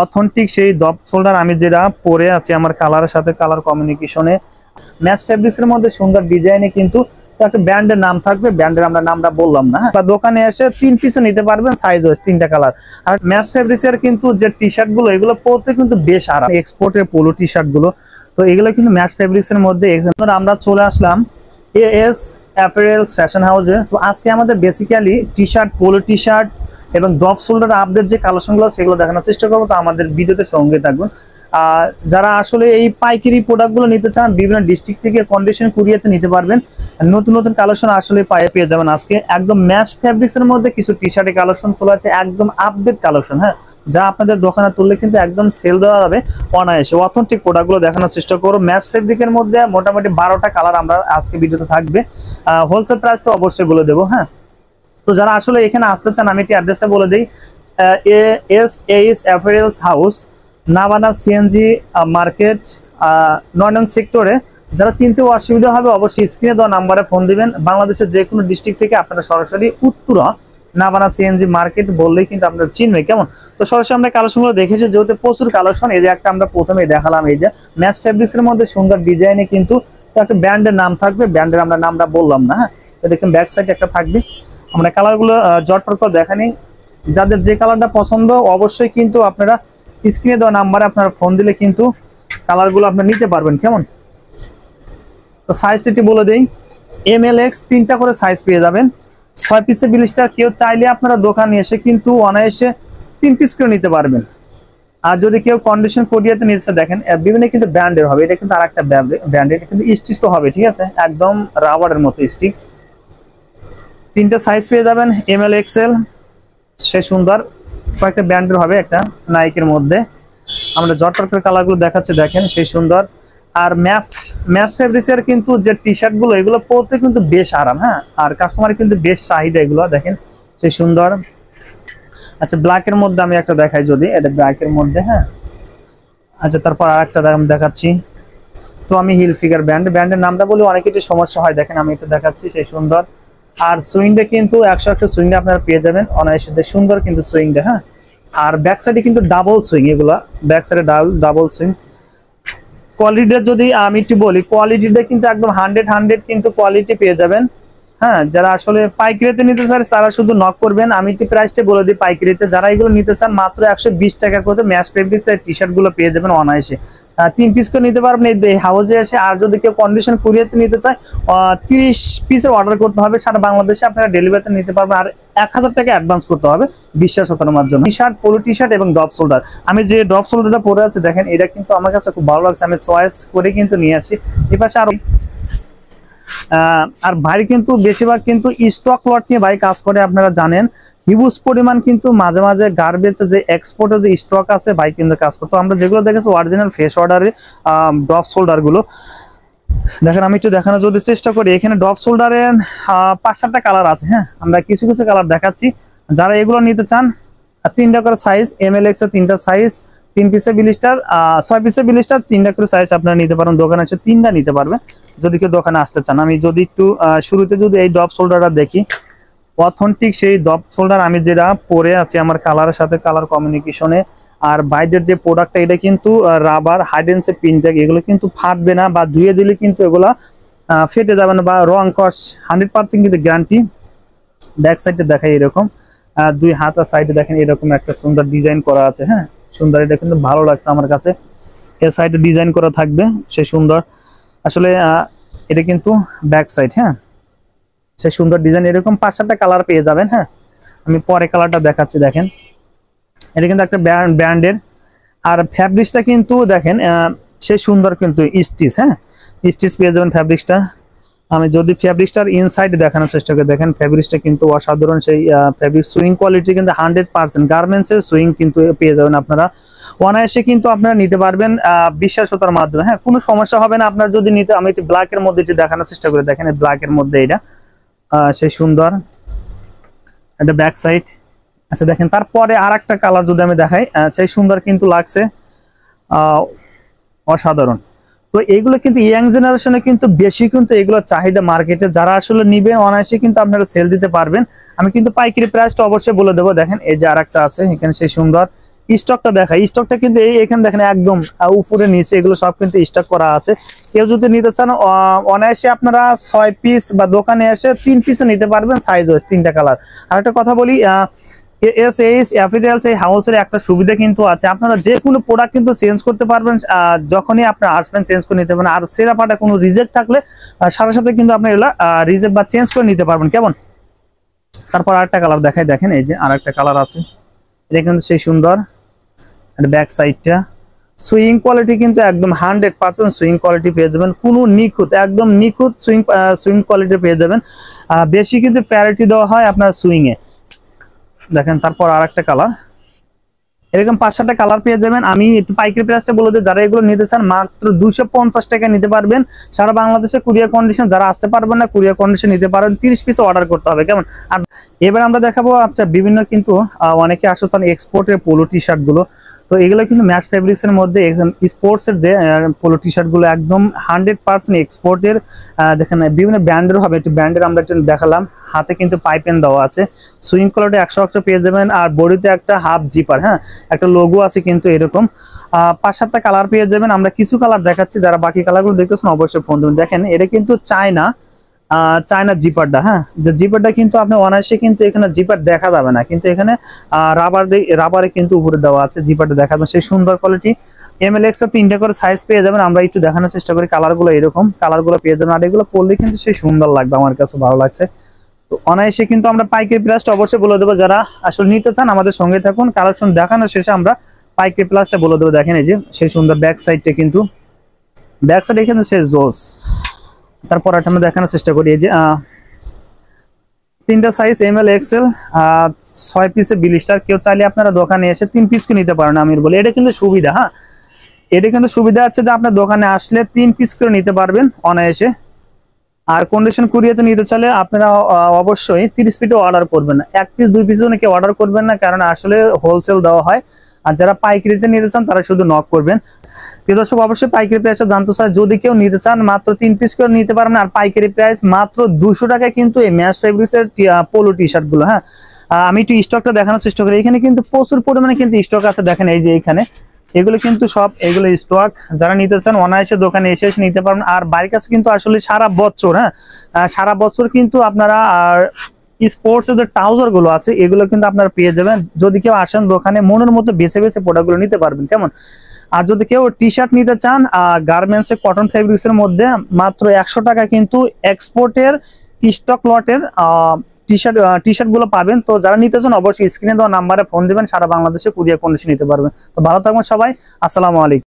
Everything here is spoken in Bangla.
অথেন্টিক সেই ডপ শোল্ডার আমি যেটা পরে আছি আমার কালারের সাথে কালার কমিউনিকেশনে ম্যাচ ফেব্রিক্স এর মধ্যে সুন্দর ডিজাইনে কিন্তু একটা ব্র্যান্ডের নাম থাকবে, ব্র্যান্ডের আমরা নামটা বললাম না, বা দোকানে এসে 3 পিসে নিতে পারবেন, সাইজ ওয়াইজ 3টা কালার। আর ম্যাচ ফেব্রিক্স এর কিন্তু যে টি-শার্ট গুলো এগুলো পরতে কিন্তু বেশ আরাম, এক্সপোর্টের পোলো টি-শার্ট গুলো, তো এগুলো কিন্তু ম্যাচ ফেব্রিক্স এর মধ্যে। আমরা চলে আসলাম এএস অ্যাপারেলস ফ্যাশন হাউসে। তো আজকে আমাদের বেসিক্যালি টি-শার্ট, পোলো টি-শার্ট এবং ড্রপ শোল্ডার আপডেট যে কালেকশনগুলো সেগুলো দেখানোর চেষ্টা করবো, তো আমাদের ভিডিওতে সঙ্গে থাকবেন। আর যারা আসলে এই পাইকারি প্রোডাক্টগুলো নিতে চান বিভিন্ন ডিস্ট্রিক্ট থেকে কন্ডিশন কুরিয়াতে নিতে পারবেন। নতুন নতুন কালেকশন আসলে পেয়ে যাবেন আজকে। একদম ম্যাচ ফেব্রিক্স এর মধ্যে কিছু টি-শার্টের কালেকশন চলে আছে, একদম আপডেট কালেকশন, হ্যাঁ, যা আপনাদের দোকানে তুললে কিন্তু একদম সেল দেওয়া যাবে অনায়াসে। অথেন্টিক প্রোডাক্টগুলো দেখানোর চেষ্টা করো। ম্যাচ ফেব্রিকের মধ্যে মোটামুটি 12টা কালার আমরা আজকে ভিডিওতে থাকবে। হোলসেল প্রাইস তো অবশ্যই বলে দেবো, হ্যাঁ। তো যারা আসলে এখানে আসতে চান আমি একটি অ্যাড্রেসটা বলে দিই। As apparels house, Navana CNG market, 9 নং সেক্টরে। যারা চিনতে অসুবিধা হবে অবশ্যই স্ক্রিনে দেওয়া নাম্বারে ফোন দিবেন। বাংলাদেশের যে কোনো ডিস্ট্রিক্ট থেকে আপনারা সরাসরি উত্তরা নাভানা সিএনজি মার্কেট বললেই কিন্তু আপনারা চিনবে, কেমন। তো সরাসরি আমরা কালেকশনগুলো দেখেছি, যেহেতু প্রচুর কালেকশন। এই যে একটা আমরা প্রথমে দেখালাম, এই যে ম্যাচ ফেব্রিক্সের মধ্যে সুন্দর ডিজাইনে কিন্তু একটা ব্র্যান্ডের নাম থাকবে, ব্র্যান্ডের আমরা নামটা বললাম না, হ্যাঁ। তো দেখুন ব্যাক সাইড একটা থাকবে। আমরা কালারগুলো জটপট করে দেখানি। যাদের যে কালারটা পছন্দ অবশ্যই কিন্তু আপনারা স্ক্রিনে দেওয়া নাম্বারে আপনারা ফোন দিলে কিন্তু কালারগুলো আপনারা নিতে পারবেন, কেমন। তো সাইজটি বলে দেই, MLX 3টা করে সাইজ পেয়ে যাবেন। 6 পিসে ব্লিস্টার কেউ চাইলে আপনারা দোকানে এসে কিন্তু অনায়াসে 3 পিস করে নিতে পারবেন। আর যদি কেউ কন্ডিশন কোরিয়াতে নিচ্ছে, দেখেন বিভিন্ন কিন্তু ব্র্যান্ডের হবে, এটা কিন্তু আরেকটা ব্র্যান্ডের, কিন্তু স্টিচ তো হবে, ঠিক আছে, একদম রাবারের মতো স্টিক্স। 3টা সাইজ পেয়ে যাবেন, ML XL, সে সুন্দর কয়েকটা ব্র্যান্ডের হবে, একটা নাইকের মধ্যে। আমরা জটপট করে কালারগুলো দেখাচ্ছি, দেখেন সেই সুন্দর। আর ম্যাচ ফেব্রিক্সের কিন্তু যে টি-শার্ট গুলো এগুলো পরতে কিন্তু বেশ আরাম, হ্যাঁ, আর কাস্টমার কিন্তু বেশ চাহিদা এগুলো, দেখেন সেই সুন্দর। আচ্ছা, ব্ল্যাকের মধ্যে আমি একটা দেখাই, যদি এটা ব্ল্যাকের মধ্যে, হ্যাঁ। আচ্ছা, তারপর আর একটা আমি দেখাচ্ছি। তো আমি হিল ফিগার ব্র্যান্ডের নামটা বলে অনেক একটু সমস্যা হয়, দেখেন আমি এটা দেখাচ্ছি, সেই সুন্দর। আর সুইংটা কিন্তু 100 সুইংটা আপনারা পেয়ে যাবেন অনায়াসে, সুন্দর কিন্তু সুইংটা, হ্যাঁ। আর ব্যাক সাইডে কিন্তু ডাবল সুইং, এগুলা ব্যাক সাইডে ডাবল সুইং। কোয়ালিটিটা যদি আমি একটু বলি, কোয়ালিটিটা কিন্তু একদম 100 কিন্তু কোয়ালিটি পেয়ে যাবেন, হ্যাঁ। যারা আসলে পাইকারিতে নিতে চান তারা শুধু নক করবেন। আমি একটু প্রাইসটা বলে দিই পাইকারিতে, যারা এগুলো নিতে চান মাত্র 120 টাকা করে ম্যাচ ফেব্রিক্স এর টি-শার্ট গুলো পেয়ে যাবেন অনায়াসে। 3 পিস করে নিতে পারবেন এই হাউজে এসে। আর যদি কেউ কন্ডিশন কুরিয়াতে নিতে চায় 30 পিসের অর্ডার করতে হবে, সারা বাংলাদেশে আপনারা ডেলিভারিতে নিতে পারবেন। আর 1000 টাকা অ্যাডভান্স করতে হবে বিশ্বাসতার মাধ্যমে। টি-শার্ট, পোলো টি-শার্ট এবং ড্রপ শোল্ডার, আমি যে ড্রপ শোল্ডারটা পরে আছে দেখেন, এটা কিন্তু আমার কাছে খুব ভালো লাগছে, আমি চয়েস করে কিন্তু নিয়ে আসি। এই পাশে আরো আর ভাই কিন্তু বেশিরভাগ কিন্তু স্টক লট নিয়ে ভাই কাজ করে, আপনারা জানেন হিউজ পরিমাণ কিন্তু মাঝে মাঝে গার্বেজ যে এক্সপোর্টের যে স্টক আছে ভাই কিন্তু কাজ করতো। আমরা যেগুলো দেখেছি অরিজিনাল ফ্রেশ অর্ডারে ড্রপ শোল্ডার গুলো দেখেন, আমি একটু দেখানোর যদি চেষ্টা করি। এখানে ড্রপ শোল্ডারের 5-7টা কালার আছে, হ্যাঁ, আমরা কিছু কিছু কালার দেখাচ্ছি। যারা এগুলো নিতে চান 3টা করে সাইজ, MLX এর 3টা সাইজ, 3 পিসে ব্লিস্টার, 6 পিসে ব্লিস্টার, 3টা করে সাইজ আপনারা নিতে পারেন। দোকানে এসে 3টা নিতে পারবেন যদি কেউ দোকানে আসতে চান। আমি যদি একটু শুরুতে যদি এই ড্রপ শোল্ডারটা দেখি, অথেন্টিক সেই ড্রপ শোল্ডার আমি যেটা পরে আছি আমার কালারের সাথে কালার কমিউনিকেশনে। আর বাইরের যে প্রোডাক্টটা এটা কিন্তু রাবার হাইডেন্সে পিনট্যাগ, এগুলো কিন্তু ফাটবে না, বা ধুয়ে দিলে কিন্তু এগুলা ফেটে যাবে না, বা রং কস 100% কিন্তু গ্যারান্টি। ব্যাক সাইডে দেখাই এরকম, 2 হাতের সাইডে দেখেন এরকম একটা সুন্দর ডিজাইন করা আছে, হ্যাঁ সুন্দর, এটা কিন্তু ভালো লাগছে আমার কাছে। এর সাইডে ডিজাইন করা থাকবে সে সুন্দর, আসলে এটা কিন্তু ব্যাক সাইড, হ্যাঁ সে সুন্দর ডিজাইন। এরকম 5-7টা কালার পেয়ে যাবেন, হ্যাঁ। আমি পরে কালারটা দেখাচ্ছি, দেখেন এটা কিন্তু একটা ব্র্যান্ডের। আর ফ্যাব্রিক্সটা কিন্তু দেখেন সে সুন্দর কিন্তু স্টিচ, হ্যাঁ স্টিচ পেয়ে যাবেন ফ্যাব্রিক্সটা। আমি যদি ফ্যাব্রিক্সটার ইনসাইড দেখানোর চেষ্টা করি, দেখেন ফ্যাব্রিক্সটা কিন্তু অসাধারণ, সেই ফ্যাব্রিক সুইং কোয়ালিটি কিন্তু 100% গার্মেন্টসের সুইং কিন্তু পেয়ে যাবেন আপনারা অনায়াসে, কিন্তু আপনারা নিতে পারবেন বিশ্বাসতার মাধ্যমে, হ্যাঁ কোনো সমস্যা হবে না আপনার যদি নিতে। আমি একটু ব্ল্যাকের মধ্যে একটু দেখানোর চেষ্টা করি, দেখেন ব্ল্যাকের মধ্যে এটা সেই সুন্দর এটা ব্যাক সাইড। আচ্ছা দেখেন, তারপরে আর একটা কালার যদি আমি দেখাই, সেই সুন্দর কিন্তু লাগছে, অসাধারণ। তো এগুলো কিন্তু ইয়াং জেনারেশনে কিন্তু বেশি কিন্তু এগুলো চাহিদা মার্কেটে, যারা আসলে নিবে অনায়াসে কিন্তু আপনারা সেল দিতে পারবেন। আমি কিন্তু পাইকারি প্রাইসটা অবশ্যই বলে দেবো। দেখেন এই যে আর একটা আছে এখানে সেই সুন্দর, স্টকটা দেখা, স্টকটা কিন্তু এখানে দেখেন একদম উপরে নিচে এগুলো সব কিন্তু স্টক করা আছে। কেউ যদি নিতে চান অনায়াসে আপনারা 6 পিস বা দোকানে এসে 3 পিসও নিতে পারবেন, সাইজ ওয়াইজ 3টা কালার। আর একটা কথা বলি, এই হাউসের একটা সুবিধা কিন্তু আছে, আপনারা যে কোনো প্রোডাক্ট কিন্তু চেঞ্জ করতে পারবেন, যখনই আপনার আসবেন চেঞ্জ করে নিতে পারবেন। আর সেরা পাটা কোনো রিজেক্ট থাকলে সাথে সাথে কিন্তু আপনি এগুলা রিজেক্ট বা চেঞ্জ করে নিতে পারবেন, কেমন। তারপর আরেকটা কালার দেখাই, দেখেন এই যে আরেকটা কালার আছে, এটা কিন্তু সেই সুন্দর। ব্যাক সাইডটা সুইং কোয়ালিটি কিন্তু একদম 100% সুইং কোয়ালিটি পেয়ে যাবেন, কোনো নিখুঁত, একদম নিখুঁত সুইং কোয়ালিটি পেয়ে যাবেন। বেশি কিন্তু প্রায়োরিটি দেওয়া হয় আপনার সুইং এ, দেখেন। তারপর আরেকটা কালার, এরকম 5-7টা কালার পেয়ে যাবেন। আমি একটু পাইকারি প্রাইসটা বলে দিই, যারা এগুলো নিতে চান মাত্র 250 টাকা নিতে পারবেন সারা বাংলাদেশে কুরিয়ার কন্ডিশন। যারা আসতে পারবেন না কুরিয়ার কন্ডিশন নিতে পারেন, 30 পিস অর্ডার করতে হবে, কেমন। আর এবার আমরা দেখাবো আপনার বিভিন্ন কিন্তু অনেকে আসতে চান এক্সপোর্টের পোলো টি শার্ট গুলো। তো এগুলো কিন্তু ম্যাচ ফেব্রিক্স এর মধ্যে স্পোর্টস এর যে পোলো টি শার্ট গুলো একদম 100% এক্সপোর্টের। দেখেন বিভিন্ন ব্র্যান্ডের হবে, একটু ব্র্যান্ডের আমরা একটু দেখালাম। হাতে কিন্তু পাইপেন দেওয়া আছে, সুইং কোয়ালিটি 100% পেয়ে যাবেন। আর বডিতে একটা হাফ জিপার, হ্যাঁ, একটা লোগো আছে কিন্তু এরকম। 5-7টা কালার পেয়ে যাবেন। আমরা কিছু কালার দেখাচ্ছি, যারা বাকি কালারগুলো দেখতেছেন অবশ্যই ফোন দেবেন। দেখেন এটা কিন্তু চায়না জিপারটা, হ্যাঁ, যে জিপারটা কিন্তু আপনি অনায়াসে কিন্তু এখানে জিপার দেখা যাবে না, কিন্তু এখানে রাবারে কিন্তু উপরে দেওয়া আছে, জিপারটা দেখা যাবে। সেই সুন্দর কোয়ালিটি ML XL 3টা করে সাইজ পেয়ে যাবেন। আমরা একটু দেখানোর চেষ্টা করি, কালারগুলো এরকম কালারগুলো পেয়ে যাবেন। আর এগুলো পরলে কিন্তু সেই সুন্দর লাগবে, আমার কাছে ভালো লাগছে। তো অনায়াসে কিন্তু আমরা পাইকারি প্রাইসটা অবশ্যই বলে দেবো, যারা আসলে নিতে চান আমাদের সঙ্গে থাকুন। কালেকশন দেখানোর শেষে আমরা পাইকারি প্রাইসটা বলে দেবো। দেখেন এই যে সেই সুন্দর ব্যাক সাইডটা, কিন্তু ব্যাক সাইড এখানে সেই জোস। তারপর আমরা দেখানোর চেষ্টা করি, এই যে 3টা সাইজ ML XL, 6 পিসে বিলিস্টার। কেউ চাইলে আপনারা দোকানে এসে 3 পিস নিতে পারেন, আমি বলি এটা কিন্তু সুবিধা। হ্যাঁ, এটা কিন্তু সুবিধা আছে যে আপনার দোকানে আসলে 3 পিস করে নিতে পারবেন অনায়াসে। আর কন্ডিশন কুরিয়াতে নিতে চাইলে আপনারা অবশ্যই 30 পিসও অর্ডার করবেন না, 1 পিস 2 পিসও নাকি অর্ডার করবেন না, কারণ আসলে হোলসেল দেওয়া হয়। আর যারা পাইকারিতে নিতে চান তারা শুধু নক করবেন। প্রিয় দর্শক, অবশ্যই পাইকারি প্রাইসটা জানতে চাই, যদি কেউ নিতে চান মাত্র 3 পিস করে নিতে পারবেন। আর পাইকারি প্রাইস মাত্র 200 টাকায় কিন্তু এই ম্যাচ ফেব্রিক্স এর পোলো টি শার্ট গুলো। হ্যাঁ, আমি একটু স্টকটা দেখানোর চেষ্টা করি। এখানে কিন্তু প্রচুর পরিমাণে কিন্তু স্টক আছে, দেখেন এই যে এখানে এগুলো কিন্তু সব এগুলো স্টক। যারা নিতে চান অনায়াসে দোকানে এসে নিতে পারবেন। আর বাড়ির কাছে কিন্তু আসলে সারা বছর, হ্যাঁ, সারা বছর কিন্তু আপনারা আর স্পোর্টস যে ট্রাউজার গুলো আছে এগুলো কিন্তু আপনারা পেয়ে যাবেন। যদি কেউ আসেন দোকানে মনের মতো বেছে বেছে প্রোডাক্ট গুলো নিতে পারবেন, কেমন। আর যদি কেউ টি শার্ট নিতে চান গার্মেন্টস এর কটন ফেব্রিক্স এর মধ্যে মাত্র 100 টাকা কিন্তু এক্সপোর্টের স্টক লটের টি শার্ট গুলো পাবেন। তো যারা নিতে চান অবশ্যই স্ক্রিনে দেওয়া নাম্বারে ফোন দিবেন, সারা বাংলাদেশে কুরিয়ার কন্ডিশন নিতে পারবেন। তো ভালো থাকবেন সবাই, আসসালামু আলাইকুম।